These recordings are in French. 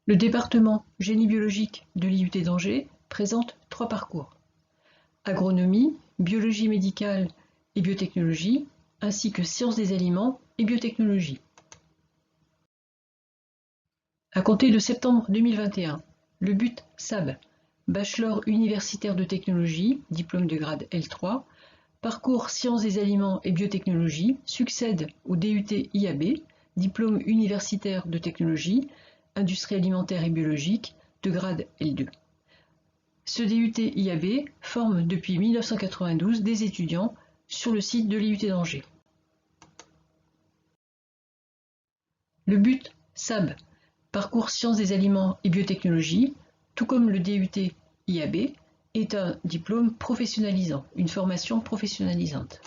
Le département génie biologique de l'IUT d'Angers présente 3 parcours: agronomie, biologie médicale et biotechnologie, ainsi que sciences des aliments et biotechnologie. À compter de septembre 2021, le but SAB, Bachelor universitaire de technologie, diplôme de grade L3, parcours sciences des aliments et biotechnologie, succède au DUT IAB, diplôme universitaire de technologie, industrie alimentaire et biologique, de grade L2. Ce DUT IAB forme depuis 1992 des étudiants sur le site de l'IUT d'Angers. Le but SAB, parcours sciences des aliments et biotechnologie, tout comme le DUT IAB, est un diplôme professionnalisant, une formation professionnalisante.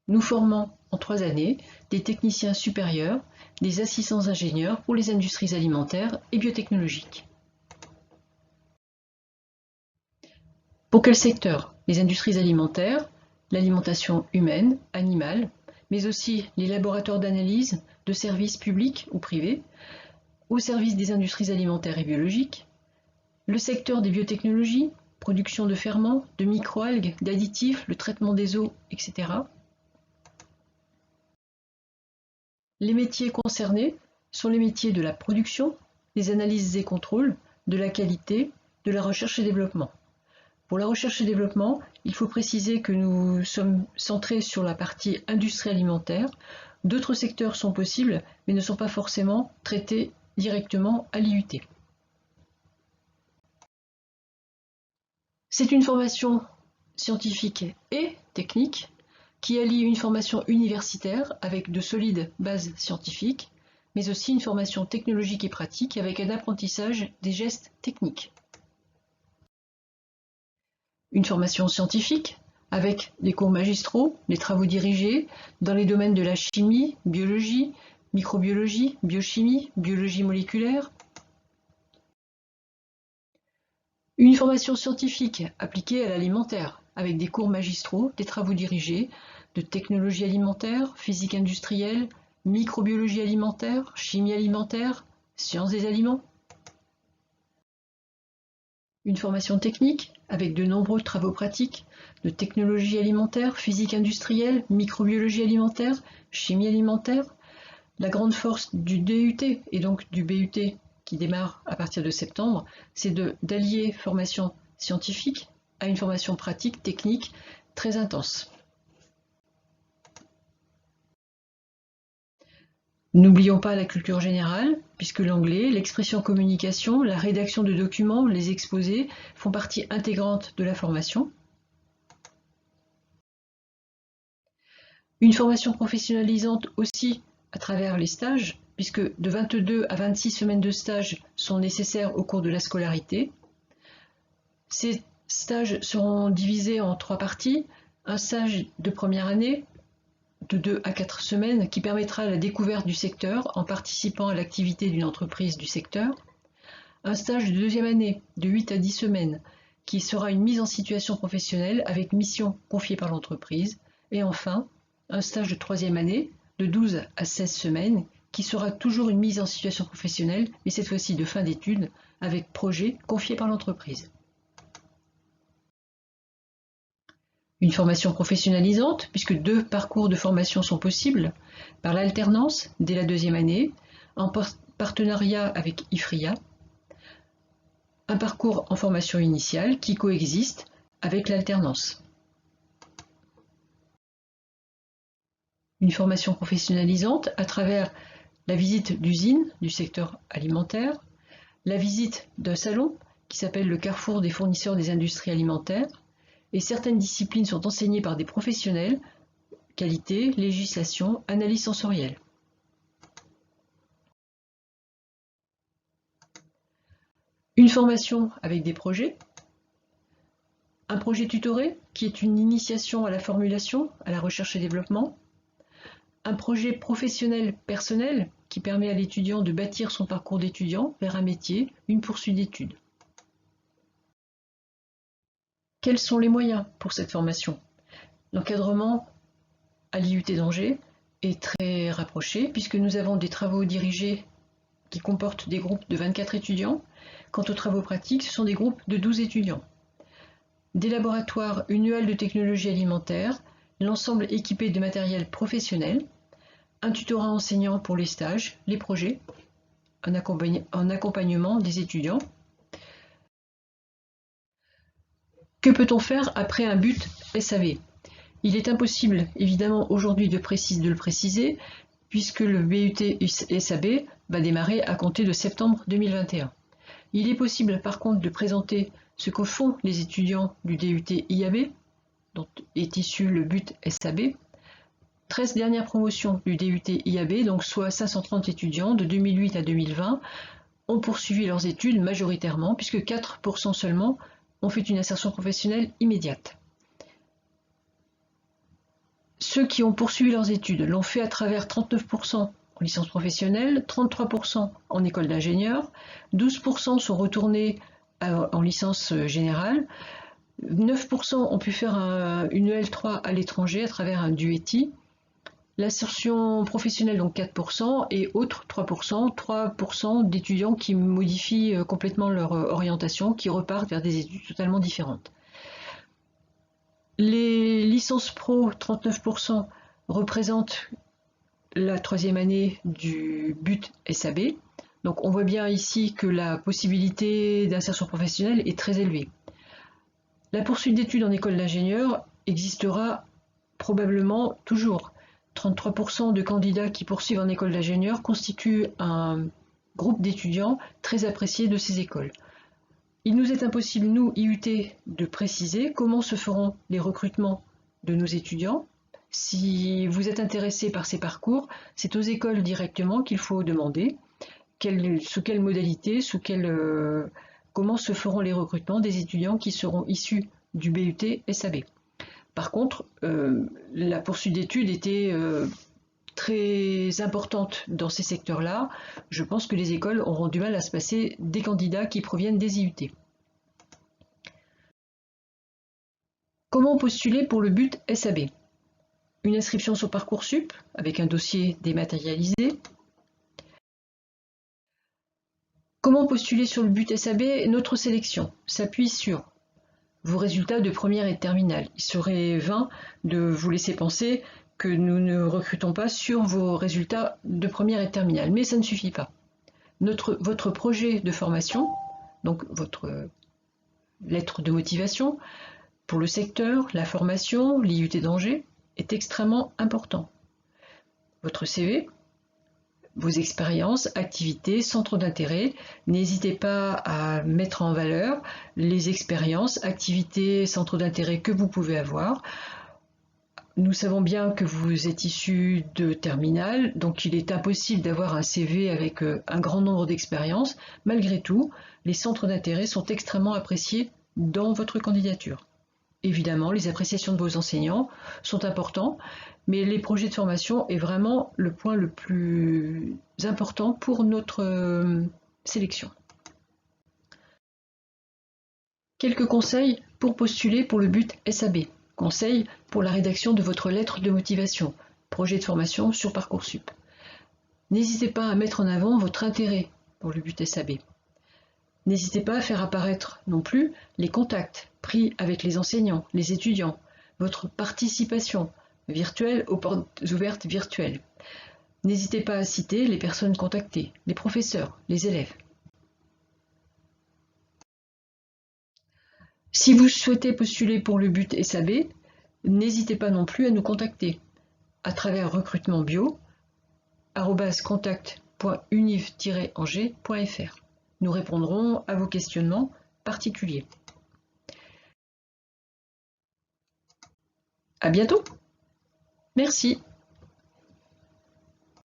Nous formons en 3 années des techniciens supérieurs, des assistants ingénieurs pour les industries alimentaires et biotechnologiques. Pour quel secteur? Les industries alimentaires, l'alimentation humaine, animale, mais aussi les laboratoires d'analyse de services publics ou privés, au service des industries alimentaires et biologiques, le secteur des biotechnologies, production de ferments, de microalgues, d'additifs, le traitement des eaux, etc. Les métiers concernés sont les métiers de la production, des analyses et contrôles, de la qualité, de la recherche et développement. Pour la recherche et développement, il faut préciser que nous sommes centrés sur la partie industrie alimentaire. D'autres secteurs sont possibles, mais ne sont pas forcément traités directement à l'IUT. C'est une formation scientifique et technique qui allie une formation universitaire avec de solides bases scientifiques, mais aussi une formation technologique et pratique avec un apprentissage des gestes techniques. Une formation scientifique avec des cours magistraux, des travaux dirigés dans les domaines de la chimie, biologie, microbiologie, biochimie, biologie moléculaire. Une formation scientifique appliquée à l'alimentaire avec des cours magistraux, des travaux dirigés de technologie alimentaire, physique industrielle, microbiologie alimentaire, chimie alimentaire, sciences des aliments. Une formation technique avec de nombreux travaux pratiques de technologie alimentaire, physique industrielle, microbiologie alimentaire, chimie alimentaire. La grande force du DUT et donc du BUT qui démarre à partir de septembre, c'est d'allier formation scientifique à une formation pratique, technique, très intense. N'oublions pas la culture générale, puisque l'anglais, l'expression communication, la rédaction de documents, les exposés font partie intégrante de la formation. Une formation professionnalisante aussi à travers les stages, puisque de 22 à 26 semaines de stage sont nécessaires au cours de la scolarité. Ces stages seront divisés en 3 parties. Un stage de première année, de 2 à 4 semaines, qui permettra la découverte du secteur en participant à l'activité d'une entreprise du secteur. Un stage de deuxième année, de 8 à 10 semaines, qui sera une mise en situation professionnelle avec mission confiée par l'entreprise. Et enfin, un stage de troisième année, de 12 à 16 semaines, qui sera toujours une mise en situation professionnelle, mais cette fois-ci de fin d'études, avec projet confié par l'entreprise. Une formation professionnalisante, puisque 2 parcours de formation sont possibles, par l'alternance dès la deuxième année, en partenariat avec IFRIA, un parcours en formation initiale qui coexiste avec l'alternance. Une formation professionnalisante à travers la visite d'usines du secteur alimentaire, la visite d'un salon qui s'appelle le Carrefour des fournisseurs des industries alimentaires, et certaines disciplines sont enseignées par des professionnels, qualité, législation, analyse sensorielle. Une formation avec des projets, un projet tutoré qui est une initiation à la formulation, à la recherche et développement, un projet professionnel personnel qui permet à l'étudiant de bâtir son parcours d'étudiant vers un métier, une poursuite d'études. Quels sont les moyens pour cette formation? L'encadrement à l'IUT d'Angers est très rapproché puisque nous avons des travaux dirigés qui comportent des groupes de 24 étudiants. Quant aux travaux pratiques, ce sont des groupes de 12 étudiants. Des laboratoires, une UAL de technologie alimentaire, l'ensemble équipé de matériel professionnel, un tutorat enseignant pour les stages, les projets, un accompagnement des étudiants. Que peut-on faire après un but SAV? Il est impossible, évidemment, aujourd'hui de le préciser, puisque le BUT SAB va démarrer à compter de septembre 2021. Il est possible, par contre, de présenter ce que font les étudiants du DUT IAB, dont est issu le BUT SAB. 13 dernières promotions du DUT IAB, donc soit 530 étudiants de 2008 à 2020, ont poursuivi leurs études majoritairement, puisque 4% seulement ont fait une insertion professionnelle immédiate. Ceux qui ont poursuivi leurs études l'ont fait à travers 39% en licence professionnelle, 33% en école d'ingénieur, 12% sont retournés en licence générale, 9% ont pu faire une EL3 à l'étranger à travers un DUETI, l'insertion professionnelle donc 4% et autres 3% d'étudiants qui modifient complètement leur orientation, qui repartent vers des études totalement différentes. Les licences pro, 39%, représentent la troisième année du BUT SAB. Donc on voit bien ici que la possibilité d'insertion professionnelle est très élevée. La poursuite d'études en école d'ingénieur existera probablement toujours. 33% de candidats qui poursuivent en école d'ingénieur constituent un groupe d'étudiants très apprécié de ces écoles. Il nous est impossible, nous, IUT, de préciser comment se feront les recrutements de nos étudiants. Si vous êtes intéressé par ces parcours, c'est aux écoles directement qu'il faut demander sous quelle modalité, comment se feront les recrutements des étudiants qui seront issus du BUT SAB. Par contre, la poursuite d'études était très importante dans ces secteurs-là. Je pense que les écoles auront du mal à se passer des candidats qui proviennent des IUT. Comment postuler pour le BUT SAB? Une inscription sur Parcoursup avec un dossier dématérialisé. Comment postuler sur le BUT SAB? Notre sélection s'appuie sur vos résultats de première et de terminale. Il serait vain de vous laisser penser que nous ne recrutons pas sur vos résultats de première et de terminale, mais ça ne suffit pas. Votre projet de formation, donc votre lettre de motivation, pour le secteur, la formation, l'IUT d'Angers, est extrêmement important. Votre CV, vos expériences, activités, centres d'intérêt, n'hésitez pas à mettre en valeur les expériences, activités, centres d'intérêt que vous pouvez avoir. Nous savons bien que vous êtes issu de terminale, donc il est impossible d'avoir un CV avec un grand nombre d'expériences. Malgré tout, les centres d'intérêt sont extrêmement appréciés dans votre candidature. Évidemment, les appréciations de vos enseignants sont importants, mais les projets de formation est vraiment le point le plus important pour notre sélection. Quelques conseils pour postuler pour le BUT SAB. Conseils pour la rédaction de votre lettre de motivation, projet de formation sur Parcoursup. N'hésitez pas à mettre en avant votre intérêt pour le BUT SAB. N'hésitez pas à faire apparaître non plus les contacts pris avec les enseignants, les étudiants, votre participation virtuelle aux portes ouvertes virtuelles. N'hésitez pas à citer les personnes contactées, les professeurs, les élèves. Si vous souhaitez postuler pour le BUT SAB, n'hésitez pas non plus à nous contacter à travers recrutementbio@contact.univ-angers.fr. Nous répondrons à vos questionnements particuliers. À bientôt. Merci.